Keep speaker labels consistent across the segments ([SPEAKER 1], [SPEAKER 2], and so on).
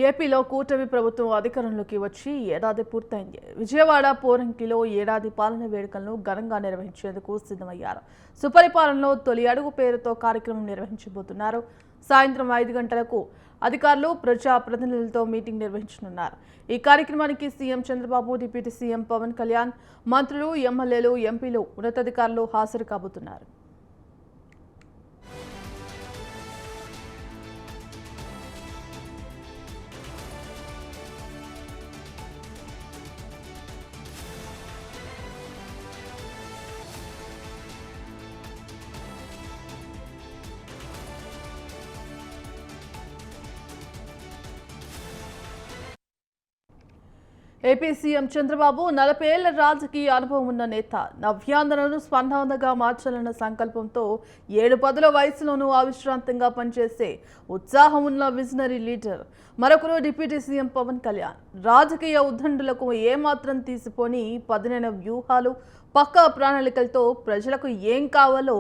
[SPEAKER 1] ఏపీలో కూటమి ప్రభుత్వం అధికారంలోకి వచ్చి ఏడాది పూర్తయింది. విజయవాడ పోరంకిలో ఏడాది పాలన వేడుకలను ఘనంగా నిర్వహించేందుకు సిద్ధమయ్యారు. సుపరిపాలనలో తొలి అడుగు పేరుతో కార్యక్రమం నిర్వహించబోతున్నారు. సాయంత్రం 5 గంటలకు అధికారులు ప్రజా ప్రతినిధులతో మీటింగ్ నిర్వహించనున్నారు. ఈ కార్యక్రమానికి CM Chandrababu, deputy CM Pawan Kalyan, మంత్రులు, ఎమ్మెల్యేలు, ఎంపీలు, ఉన్నతాధికారులు హాజరు కాబోతున్నారు. ఏపీ సీఎం చంద్రబాబు 40 ఏళ్ల రాజకీయ అనుభవం ఉన్న నేత. నవ్యాంధ్రను స్పందనగా మార్చాలన్న సంకల్పంతో 7 వయసులోనూ అవిశ్రాంతంగా పనిచేసే ఉత్సాహం ఉన్న విజనరీ లీడర్. మరొకరు డిప్యూటీ సీఎం పవన్ కళ్యాణ్. రాజకీయ ఉద్దండులకు ఏమాత్రం తీసిపోని పదునైన వ్యూహాలు, పక్కా ప్రణాళికలతో ప్రజలకు ఏం కావాలో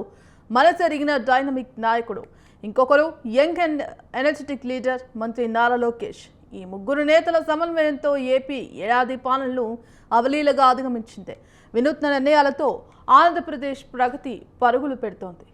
[SPEAKER 1] మనసెరిగిన డైనమిక్ నాయకుడు. ఇంకొకరు యంగ్ అండ్ ఎనర్జెటిక్ లీడర్ మంత్రి నారా లోకేష్. ఈ ముగ్గురు నేతల సమన్వయంతో ఏపీ ఏడాది పాలనలు అవలీలగా అధిగమించింది. వినూత్న నిర్ణయాలతో ఆంధ్రప్రదేశ్ ప్రగతి పరుగులు పెడుతోంది.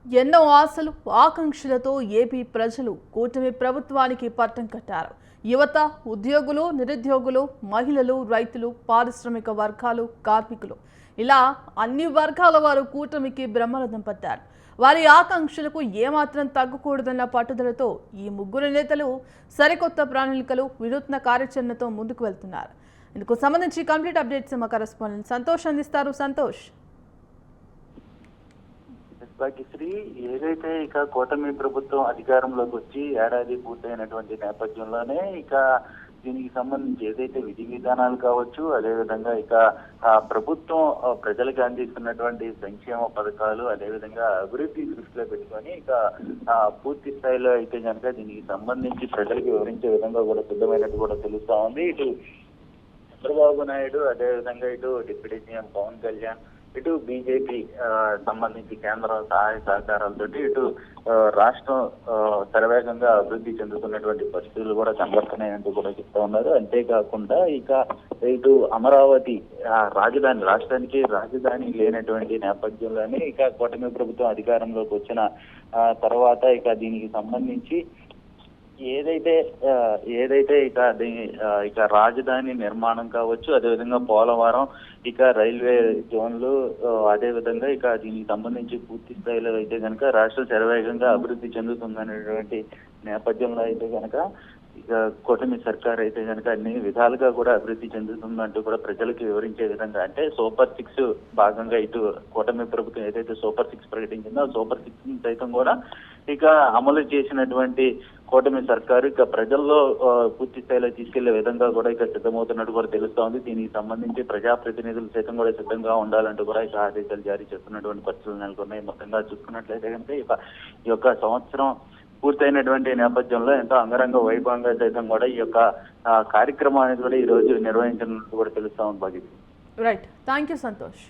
[SPEAKER 1] ఎన్నో ఆశలు, ఆకాంక్షలతో ఏపీ ప్రజలు కూటమి ప్రభుత్వానికి పట్టం కట్టారు. యువత, ఉద్యోగులు, నిరుద్యోగులు, మహిళలు, రైతులు, పారిశ్రామిక వర్గాలు, కార్మికులు, ఇలా అన్ని వర్గాల వారు కూటమికి బ్రహ్మరథం పట్టారు. వారి ఆకాంక్షలకు ఏమాత్రం తగ్గకూడదన్న పట్టుదలతో ఈ ముగ్గురు నేతలు సరికొత్త ప్రణాళికలు, వినూత్న కార్యాచరణతో ముందుకు వెళ్తున్నారు. ఇందుకు సంబంధించి కంప్లీట్ అప్డేట్స్ మా కరెస్పాండెంట్ సంతోష్ అందిస్తారు. సంతోష్.
[SPEAKER 2] భాగ్యశ్రీ, ఏదైతే ఇక కూటమి ప్రభుత్వం అధికారంలోకి వచ్చి ఏడాది పూర్తయినటువంటి నేపథ్యంలోనే ఇక దీనికి సంబంధించి ఏదైతే విధి విధానాలు కావచ్చు, అదేవిధంగా ఇక ప్రభుత్వం ప్రజలకు అందిస్తున్నటువంటి సంక్షేమ పథకాలు, అదేవిధంగా అభివృద్ధి దృష్టిలో పెట్టుకొని ఇక పూర్తి స్థాయిలో అయితే కనుక దీనికి సంబంధించి ప్రజలకు వివరించే విధంగా కూడా సిద్ధమైనట్టు కూడా తెలుస్తా ఉంది. ఇటు చంద్రబాబు నాయుడు, అదేవిధంగా ఇటు డిప్యూటీ సీఎం పవన్ కళ్యాణ్, ఇటు బీజేపీ సంబంధించి కేంద్ర సహాయ సహకారాలతో ఇటు రాష్ట్రం శరవేగంగా అభివృద్ధి చెందుతున్నటువంటి పరిస్థితులు కూడా కనబడుతున్నాయంటూ కూడా చెప్తా ఉన్నారు. అంతేకాకుండా ఇక ఇటు అమరావతి రాజధాని, రాష్ట్రానికి రాజధాని లేనటువంటి నేపథ్యంలోనే ఇక కూటమి ప్రభుత్వం అధికారంలోకి వచ్చిన తర్వాత ఇక దీనికి సంబంధించి ఏదైతే ఇక రాజధాని నిర్మాణం కావచ్చు, అదేవిధంగా పోలవరం, ఇక రైల్వే జోన్లు, అదేవిధంగా ఇక దీనికి సంబంధించి పూర్తి స్థాయిలో అయితే కనుక రాష్ట్రం శరవేగంగా అభివృద్ధి చెందుతుందనేటువంటి నేపథ్యంలో అయితే కనుక ఇక కూటమి సర్కార్ అయితే కనుక అన్ని విధాలుగా కూడా అభివృద్ధి చెందుతుందంటూ కూడా ప్రజలకు వివరించే విధంగా, అంటే సూపర్ 6 భాగంగా ఇటు కూటమి ప్రభుత్వం ఏదైతే సూపర్ 6 ప్రకటించిందో ఆ సూపర్ 6 సైతం కూడా ఇక అమలు చేసినటువంటి కూటమి సర్కారు ఇక ప్రజల్లో పూర్తి స్థాయిలో తీసుకెళ్లే విధంగా కూడా ఇక సిద్ధమవుతున్నట్టు కూడా తెలుస్తా ఉంది. దీనికి సంబంధించి ప్రజాప్రతినిధులు సైతం కూడా సిద్ధంగా ఉండాలంటూ కూడా ఇక ఆదేశాలు జారీ చేస్తున్నటువంటి పరిస్థితులు నెలకొన్నాయి. మొత్తంగా చూసుకున్నట్లయితే కనుక ఈ యొక్క సంవత్సరం పూర్తయినటువంటి నేపథ్యంలో ఎంతో అంగరంగ వైభవంగా సైతం కూడా ఈ యొక్క కార్యక్రమం అనేది కూడా ఈ రోజు నిర్వహించినట్టు కూడా తెలుస్తా ఉంది.
[SPEAKER 1] Right, thank you Santosh.